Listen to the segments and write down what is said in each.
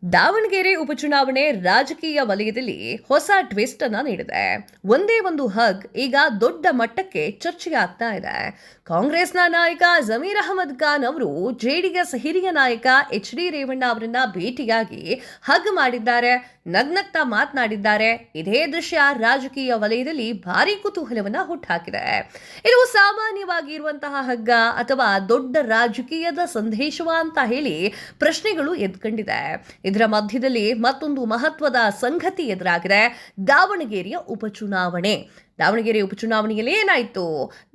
ದಾವಣಗೆರೆ ಉಪಚುನಾವಣೆ ರಾಜಕೀಯ ವಲಯದಲ್ಲಿ ಹೊಸ ಟ್ವಿಸ್ಟ್ ಅನ್ನ ನೀಡಿದೆ. ಒಂದೇ ಒಂದು ಹಗ್ ಈಗ ದೊಡ್ಡ ಮಟ್ಟಕ್ಕೆ ಚರ್ಚೆಯಾಗ್ತಾ ಇದೆ. ಕಾಂಗ್ರೆಸ್ನ ನಾಯಕ ಜಮೀರ್ ಅಹಮದ್ ಖಾನ್ ಅವರು ಜೆಡಿಎಸ್ ಹಿರಿಯ ನಾಯಕ ಎಚ್.ಡಿ. ರೇವಣ್ಣ ಅವರನ್ನ ಭೇಟಿಯಾಗಿ ಹಗ್ ಮಾಡಿದ್ದಾರೆ, ನಗ್ನಗ್ತಾ ಮಾತನಾಡಿದ್ದಾರೆ. ಇದೇ ದೃಶ್ಯ ರಾಜಕೀಯ ವಲಯದಲ್ಲಿ ಭಾರಿ ಕುತೂಹಲವನ್ನ ಹುಟ್ಟುಹಾಕಿದೆ. ಇದು ಸಾಮಾನ್ಯವಾಗಿ ಇರುವಂತಹ ಹಗ್ಗ ಅಥವಾ ದೊಡ್ಡ ರಾಜಕೀಯದ ಸಂದೇಶವ ಅಂತ ಹೇಳಿ ಪ್ರಶ್ನೆಗಳು ಎದ್ಕೊಂಡಿದೆ. ಇದರ ಮಧ್ಯದಲ್ಲಿ ಮತ್ತೊಂದು ಮಹತ್ವದ ಸಂಗತಿ ಎದುರಾಗಿದೆ. ದಾವಣಗೆರೆಯ ಉಪಚುನಾವಣೆಯಲ್ಲಿ ಏನಾಯ್ತು?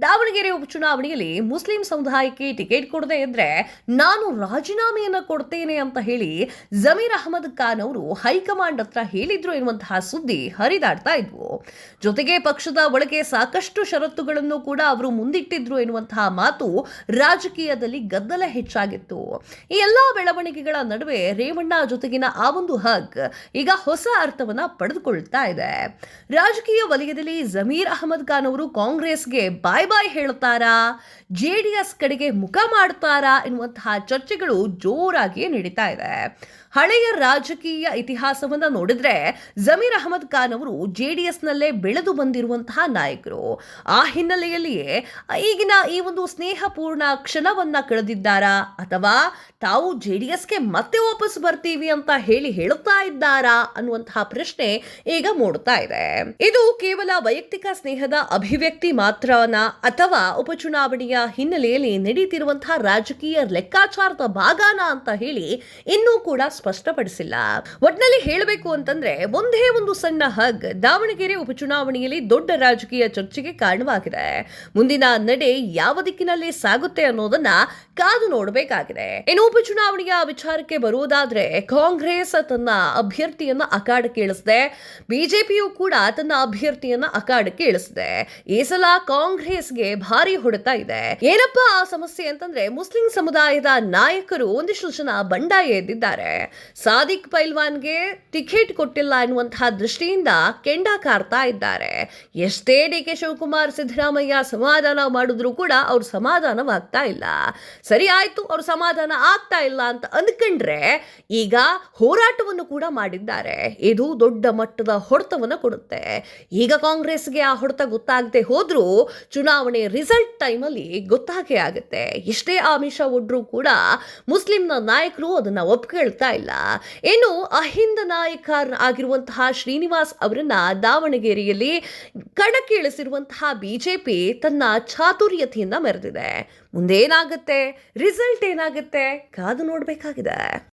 ದಾವಣಗೆರೆ ಉಪಚುನಾವಣೆಯಲ್ಲಿ ಮುಸ್ಲಿಂ ಸಮುದಾಯಕ್ಕೆ ಟಿಕೆಟ್ ಕೊಡದೇ ಇದ್ರೆ ನಾನು ರಾಜೀನಾಮೆಯನ್ನ ಕೊಡ್ತೇನೆ ಅಂತ ಹೇಳಿ ಜಮೀರ್ ಅಹಮದ್ ಖಾನ್ ಅವರು ಹೈಕಮಾಂಡ್ ಹತ್ರ ಹೇಳಿದ್ರು ಎನ್ನುವಂತಹ ಸುದ್ದಿ ಹರಿದಾಡ್ತಾ ಇದ್ವು. ಜೊತೆಗೆ ಪಕ್ಷದ ಒಳಗೆ ಸಾಕಷ್ಟು ಷರತ್ತುಗಳನ್ನು ಕೂಡ ಅವರು ಮುಂದಿಟ್ಟಿದ್ರು ಎನ್ನುವಂತಹ ಮಾತು ರಾಜಕೀಯದಲ್ಲಿ ಗದ್ದಲ ಹೆಚ್ಚಾಗಿತ್ತು. ಈ ಎಲ್ಲಾ ಬೆಳವಣಿಗೆಗಳ ನಡುವೆ ರೇವಣ್ಣ ಜೊತೆಗಿನ ಆ ಒಂದು ಹಗ್ ಈಗ ಹೊಸ ಅರ್ಥವನ್ನ ಪಡೆದುಕೊಳ್ತಾ ಇದೆ. ರಾಜಕೀಯ ವಲಯದಲ್ಲಿ ಜಮೀರ್ ಅಹಮದ್ ಖಾನ್ ಅವರು ಕಾಂಗ್ರೆಸ್ಗೆ ಬಾಯ್ ಹೇಳುತ್ತಾರಾ, ಜೆಡಿಎಸ್ ಕಡೆಗೆ ಮುಖ ಮಾಡ್ತಾರಾ ಎನ್ನುವಂತಹ ಚರ್ಚೆಗಳು ಜೋರಾಗಿ ನಡೀತಾ ಇದೆ. ಹಳೆಯ ರಾಜಕೀಯ ಇತಿಹಾಸವನ್ನ ನೋಡಿದ್ರೆ ಜಮೀರ್ ಅಹಮದ್ ಖಾನ್ ಅವರು ಜೆಡಿಎಸ್ನಲ್ಲೇ ಬೆಳೆದು ಬಂದಿರುವಂತಹ ನಾಯಕರು. ಆ ಹಿನ್ನೆಲೆಯಲ್ಲಿಯೇ ಈಗಿನ ಈ ಒಂದು ಸ್ನೇಹಪೂರ್ಣ ಕ್ಷಣವನ್ನ ಕಳೆದಿದ್ದಾರಾ ಅಥವಾ ತಾವು ಜೆಡಿಎಸ್ಗೆ ಮತ್ತೆ ವಾಪಸ್ ಬರ್ತೀವಿ ಅಂತ ಹೇಳುತ್ತಾ ಇದ್ದಾರಾ ಅನ್ನುವಂತಹ ಪ್ರಶ್ನೆ ಈಗ ಮೂಡುತ್ತಾ ಇದೆ. ಇದು ಕೇವಲ ವೈಯಕ್ತಿಕ ಸ್ನೇಹದ ಅಭಿವ್ಯಕ್ತಿ ಮಾತ್ರನಾ ಅಥವಾ ಉಪಚುನಾವಣೆಯ ಹಿನ್ನೆಲೆಯಲ್ಲಿ ನಡೆಯುತ್ತಿರುವಂತಹ ರಾಜಕೀಯ ಲೆಕ್ಕಾಚಾರದ ಭಾಗನ ಅಂತ ಹೇಳಿ ಇನ್ನೂ ಕೂಡ ಸ್ಪಷ್ಟಪಡಿಸಿಲ್ಲ. ಒಟ್ನಲ್ಲಿ ಹೇಳಬೇಕು ಅಂತಂದ್ರೆ ಒಂದೇ ಒಂದು ಸಣ್ಣ ಹಗ್ ದಾವಣಗೆರೆ ಉಪಚುನಾವಣೆಯಲ್ಲಿ ದೊಡ್ಡ ರಾಜಕೀಯ ಚರ್ಚೆಗೆ ಕಾರಣವಾಗಿದೆ. ಮುಂದಿನ ನಡೆ ಯಾವ ದಿಕ್ಕಿನಲ್ಲಿ ಸಾಗುತ್ತೆ ಅನ್ನೋದನ್ನ ಕಾದು ನೋಡಬೇಕಾಗಿದೆ. ಇನ್ನು ಉಪಚುನಾವಣೆಯ ವಿಚಾರಕ್ಕೆ ಬರುವುದಾದ್ರೆ ಕಾಂಗ್ರೆಸ್ ತನ್ನ ಅಭ್ಯರ್ಥಿಯನ್ನ ಅಖಾಡಕ್ಕೆ ಇಳಿಸಿದೆ, ಬಿಜೆಪಿಯು ಕೂಡ ತನ್ನ ಅಭ್ಯರ್ಥಿಯನ್ನ ಅಖಾಡಕ್ಕೆ ಇಳಿಸಿದೆ. ಈ ಸಲ ಕಾಂಗ್ರೆಸ್ಗೆ ಭಾರಿ ಹೊಡೆತ ಇದೆ. ಏನಪ್ಪಾ ಆ ಸಮಸ್ಯೆ ಅಂತಂದ್ರೆ ಮುಸ್ಲಿಂ ಸಮುದಾಯದ ನಾಯಕರು ಒಂದಿಷ್ಟು ಜನ ಬಂಡಾಯ ಎದ್ದಿದ್ದಾರೆ. ಸಾದಿಕ್ ಪೈಲ್ವಾನ್ಗೆ ಟಿಕೆಟ್ ಕೊಟ್ಟಿಲ್ಲ ಎನ್ನುವಂತಹ ದೃಷ್ಟಿಯಿಂದ ಕೆಂಡ ಕಾರ್ತಾ ಇದ್ದಾರೆ. ಎಷ್ಟೇ ಡಿ.ಕೆ. ಶಿವಕುಮಾರ್, ಸಿದ್ದರಾಮಯ್ಯ ಸಮಾಧಾನ ಮಾಡಿದ್ರು ಕೂಡ ಅವ್ರ ಸಮಾಧಾನವಾಗ್ತಾ ಇಲ್ಲ. ಸರಿ ಆಯ್ತು, ಅವ್ರ ಸಮಾಧಾನ ಆಗ್ತಾ ಇಲ್ಲ ಅಂತ ಅಂದ್ಕೊಂಡ್ರೆ ಈಗ ಹೋರಾಟವನ್ನು ಕೂಡ ಮಾಡಿದ್ದಾರೆ. ಇದು ದೊಡ್ಡ ಮಟ್ಟದ ಹೊಡೆತವನ್ನು ಕೊಡುತ್ತೆ. ಈಗ ಕಾಂಗ್ರೆಸ್ಗೆ ಆ ಹೊಡೆತ ಗೊತ್ತಾಗದೆ ಹೋದ್ರೂ ಚುನಾವಣೆ ರಿಸಲ್ಟ್ ಟೈಮಲ್ಲಿ ಗೊತ್ತಾಗೇ ಆಗುತ್ತೆ. ಎಷ್ಟೇ ಆಮಿಷ ಒಡ್ರೂ ಕೂಡ ಮುಸ್ಲಿಂನ ನಾಯಕರು ಅದನ್ನ ಒಪ್ಕೊಳ್ತಾ ಇಲ್ಲ. ಇನ್ನು ಅಹಿಂದ ನಾಯಕ ಆಗಿರುವಂತಹ ಶ್ರೀನಿವಾಸ್ ಅವರನ್ನ ದಾವಣಗೆರೆಯಲ್ಲಿ ಕಣಕ್ಕೆ ಇಳಿಸಿರುವಂತಹ ಬಿಜೆಪಿ ತನ್ನ ಚಾತುರ್ಯತೆಯಿಂದ ಮೆರೆದಿದೆ. ಮುಂದೇನಾಗುತ್ತೆ, ರಿಸಲ್ಟ್ ಏನಾಗುತ್ತೆ ಕಾದು ನೋಡಬೇಕಾಗಿದೆ.